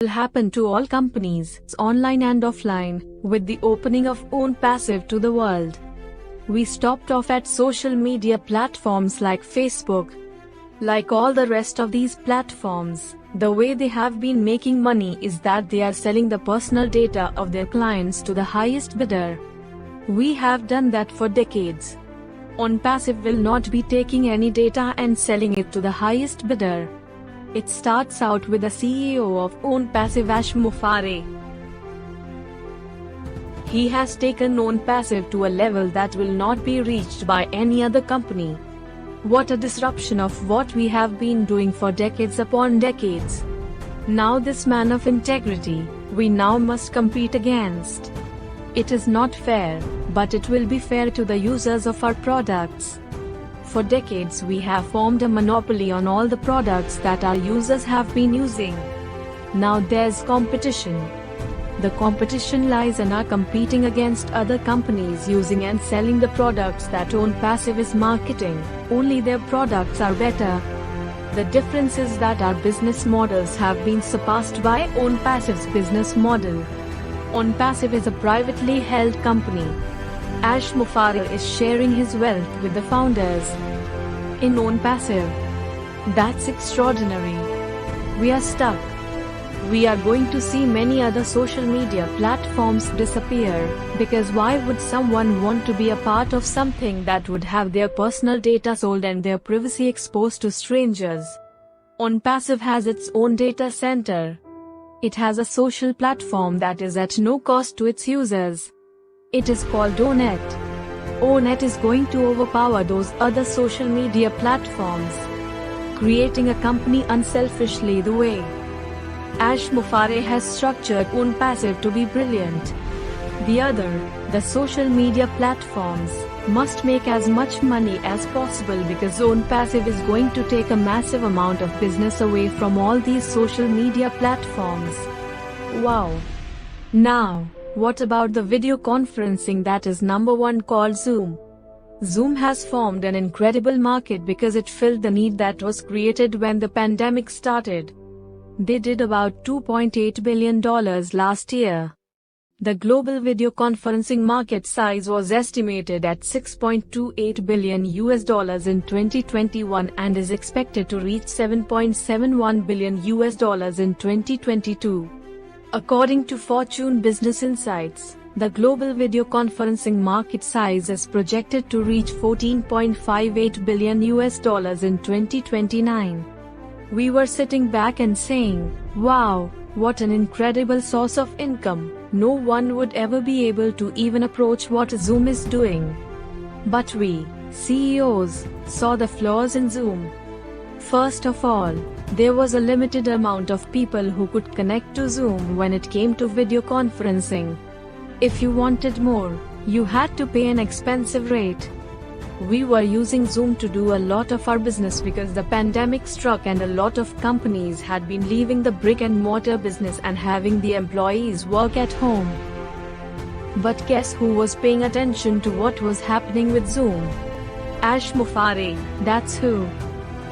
will happen to all companies, online and offline, with the opening of Onpassive to the world. We stopped off at social media platforms like Facebook. Like all the rest of these platforms, the way they have been making money is that they are selling the personal data of their clients to the highest bidder. We have done that for decades. Onpassive will not be taking any data and selling it to the highest bidder. It starts out with the CEO of Onpassive, Mufareh. He has taken Onpassive to a level that will not be reached by any other company. What a disruption of what we have been doing for decades upon decades. Now this man of integrity, we now must compete against. It is not fair, but it will be fair to the users of our products. For decades we have formed a monopoly on all the products that our users have been using. Now there's competition. The competition lies in our competing against other companies using and selling the products that Onpassive is marketing, only their products are better. The difference is that our business models have been surpassed by Onpassive's business model. Onpassive is a privately held company. Mufareh is sharing his wealth with the founders in Onpassive. That's extraordinary. We are stuck. We are going to see many other social media platforms disappear, because why would someone want to be a part of something that would have their personal data sold and their privacy exposed to strangers? Onpassive has its own data center. It has a social platform that is at no cost to its users. It is called O-DIT. O-DIT is going to overpower those other social media platforms, creating a company unselfishly the way Mufareh has structured Onpassive to be brilliant. The social media platforms, must make as much money as possible because Onpassive is going to take a massive amount of business away from all these social media platforms. Wow! Now, what about the video conferencing that is number one called Zoom? Zoom has formed an incredible market because it filled the need that was created when the pandemic started. They did about $2.8 billion last year. The global video conferencing market size was estimated at $6.28 billion in 2021 and is expected to reach $7.71 billion in 2022. According to Fortune Business Insights, the global video conferencing market size is projected to reach $14.58 billion in 2029. We were sitting back and saying, wow, what an incredible source of income. No one would ever be able to even approach what Zoom is doing. But we, CEOs, saw the flaws in Zoom. First of all, there was a limited amount of people who could connect to Zoom when it came to video conferencing. If you wanted more, you had to pay an expensive rate. We were using Zoom to do a lot of our business because the pandemic struck and a lot of companies had been leaving the brick and mortar business and having the employees work at home. But guess who was paying attention to what was happening with Zoom? Mufareh, that's who.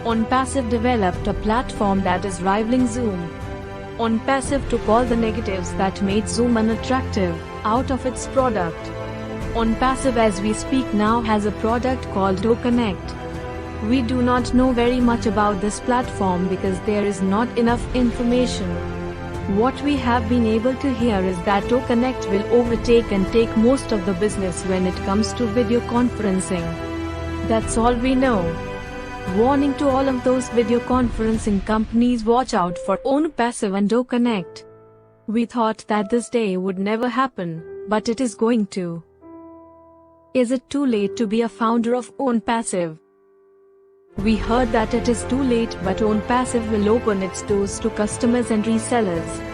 Onpassive developed a platform that is rivaling Zoom. Onpassive took all the negatives that made Zoom unattractive out of its product. Onpassive as we speak now has a product called O-Connect. We do not know very much about this platform because there is not enough information. What we have been able to hear is that O-Connect will overtake and take most of the business when it comes to video conferencing. That's all we know. Warning to all of those video conferencing companies, watch out for Onpassive and O-Connect. We thought that this day would never happen, but it is going to. Is it too late to be a founder of Onpassive? We heard that it is too late, but Onpassive will open its doors to customers and resellers.